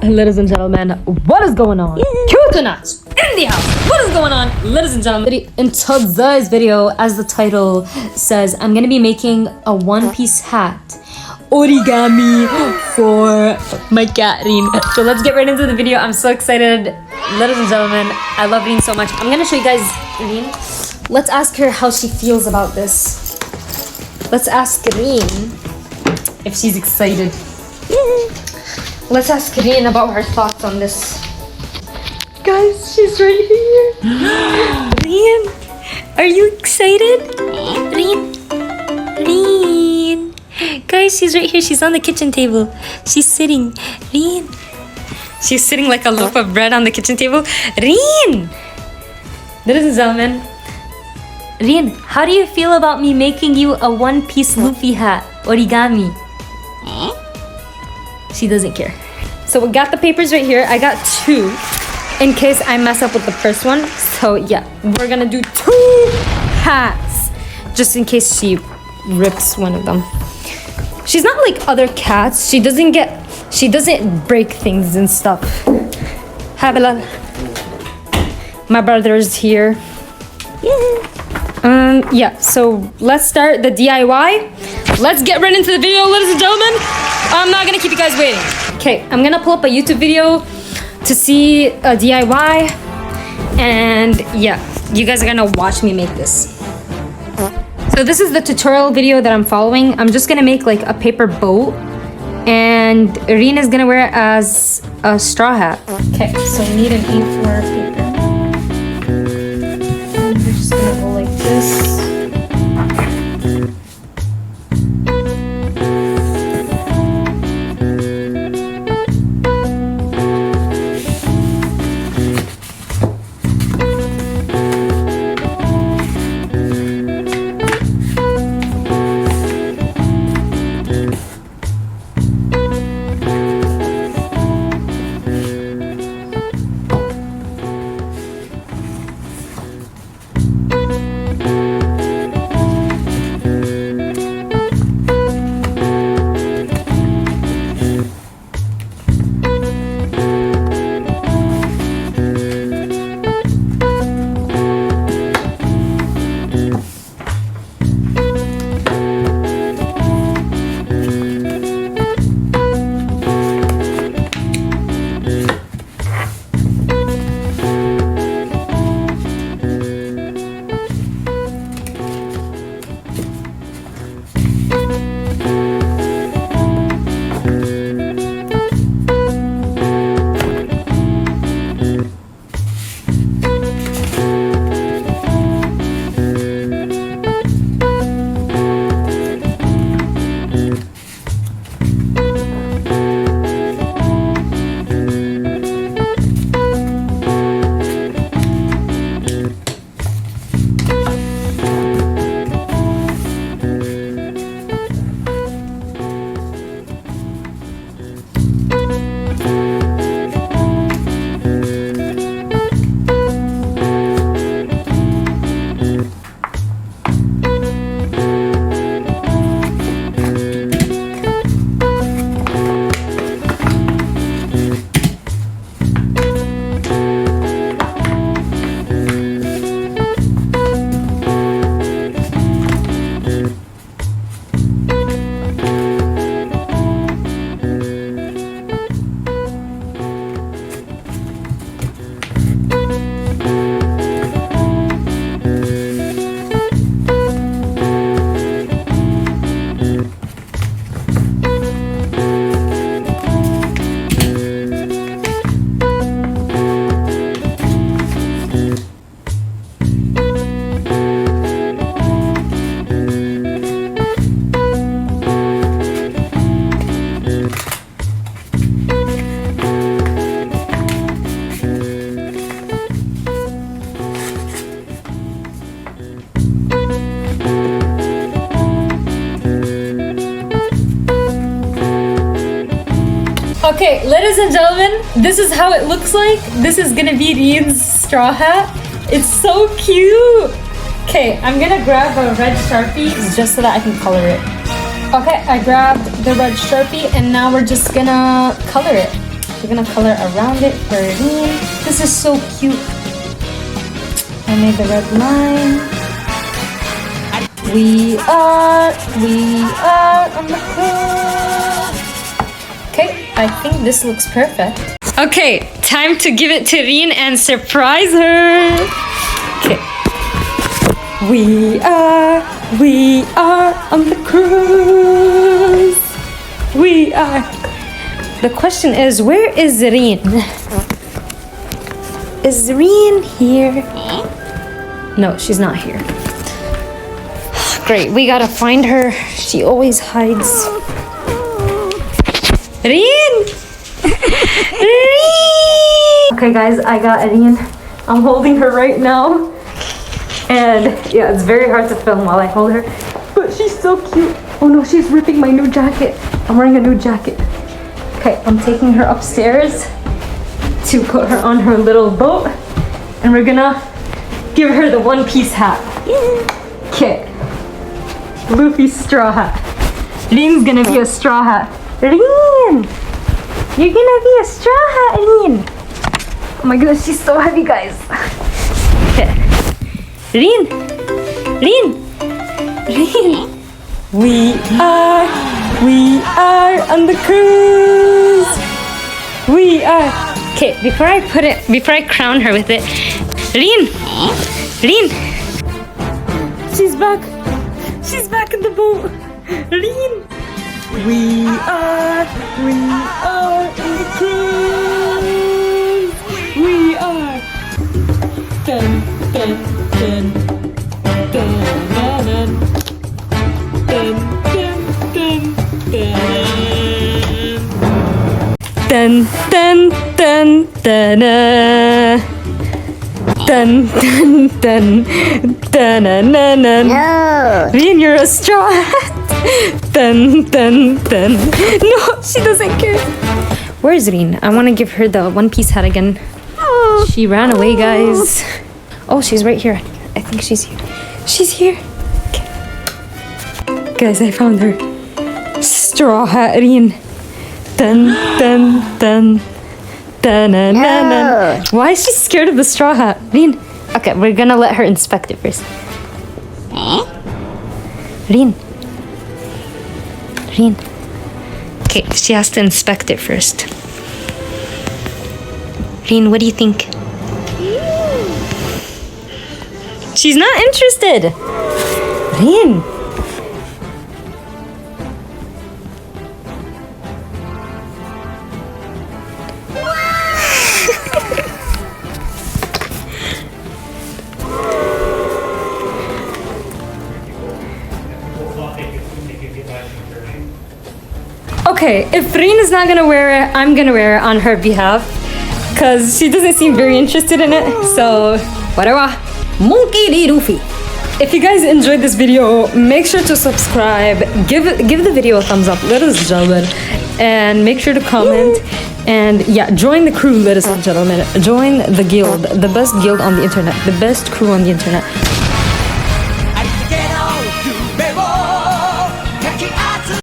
Ladies and gentlemen, what is going on? Cutenats in the house. What is going on, ladies and gentlemen? In today's video, as the title says, I'm gonna be making a one-piece hat origami for my cat Reen. So let's get right into the video. I'm so excited, ladies and gentlemen. I love Reen so much. I'm gonna show you guys Reen. Let's ask her how she feels about this. Let's ask Reen if she's excited. Let's ask Reen about her thoughts on this. Guys, she's right here. Reen, are you excited? Reen. Guys, she's right here. She's on the kitchen table. She's sitting. Reen. She's sitting like a loaf of bread on the kitchen table. Reen. Ladies and gentlemen. Reen, how do you feel about me making you a one-piece Luffy hat origami? She doesn't care. So we got the papers right here. I got two in case I mess up with the first one. So yeah, we're gonna do two hats just in case she rips one of them. She's not like other cats. She doesn't break things and stuff. Habilal. My brother's here. Yeah, so let's start the DIY. Let's get right into the video, ladies and gentlemen. I'm not gonna keep you guys waiting. Okay, I'm gonna pull up a YouTube video to see a DIY. And yeah, you guys are gonna watch me make this. So this is the tutorial video that I'm following. I'm just gonna make like a paper boat. And Reen is gonna wear it as a straw hat. Okay, so we need an A4 paper. And we're just gonna go like this. Okay, ladies and gentlemen, this is how it looks like. This is gonna be Reen's straw hat. It's so cute. Okay, I'm gonna grab a red Sharpie just so that I can color it. Okay, I grabbed the red Sharpie and now we're just gonna color it. We're gonna color around it for Reen. This is so cute. I made the red line. We are on the cruise. Okay, I think this looks perfect. Okay, time to give it to Reen and surprise her. Okay. We are on the cruise. We are. The question is, where is Reen? Is Reen here? No, she's not here. Great, we gotta find her. She always hides. Reen! Reen! Okay guys, I got Reen. I'm holding her right now. And yeah, it's very hard to film while I hold her. But she's so cute. Oh no, she's ripping my new jacket. I'm wearing a new jacket. Okay, I'm taking her upstairs to put her on her little boat. And we're gonna give her the one-piece hat. Okay. Luffy's straw hat. Reen's gonna be a straw hat. Reen! You're gonna be a straw hat, Reen! Oh my goodness, she's so heavy, guys. Okay. Reen! Reen! Reen! We are on the cruise! We are. Okay, before I crown her with it, Reen! Reen! She's back! She's back in the boat! Reen! We are in the cruise! We are! Dun, dun, dun, dun, dun, dun, dun, dun, dun, dun, dun, dun, dun, dun, dun, dun, dun. No. Reen, you're a straw hat. Dun, dun, dun. No, she doesn't care. Where's Reen? I want to give her the one-piece hat again. Oh. She ran away, guys. Oh, she's right here. I think she's here. She's here. Okay. Guys, I found her. Straw hat, Reen. Dun, dun, dun. Dun, dun, dun, dun. Why is she scared of the straw hat? Reen. Okay, we're gonna let her inspect it first. Reen. Reen. Okay, she has to inspect it first. Reen, what do you think? She's not interested. Reen. Okay, if Reen is not gonna wear it, I'm gonna wear it on her behalf. Cause she doesn't seem very interested in it. So, whatever. Monkey D. Luffy. If you guys enjoyed this video, make sure to subscribe. Give the video a thumbs up, ladies and gentlemen. And make sure to comment. And yeah, join the crew, ladies and gentlemen. Join the guild. The best guild on the internet. The best crew on the internet.